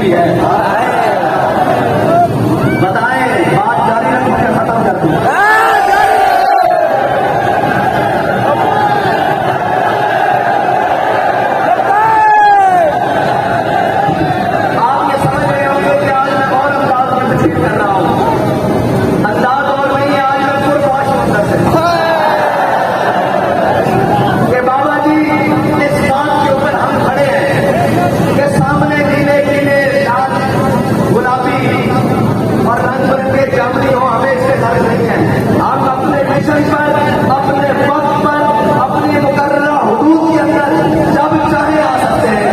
हुई है। बताएं, बात जारी रखो या खत्म कर दूं? आप ये समझ रहे होंगे कि आज मैं और अंदाज में तकलीफ कर रहा हूं। अंदाज और नहीं, आज मैं पूरे पांच मंदिर से कि बाबा जी इस बात के ऊपर हम खड़े हैं कि सामने नीले पीले लाल गुलाबी और रंग बिरंगे जामुनी हो, हमें इससे डर नहीं है। हम अपने मिशन पर, अपने वक्त पर, अपनी मुकर्ररा हुदूद के अंदर जब चाहे आ सकते हैं।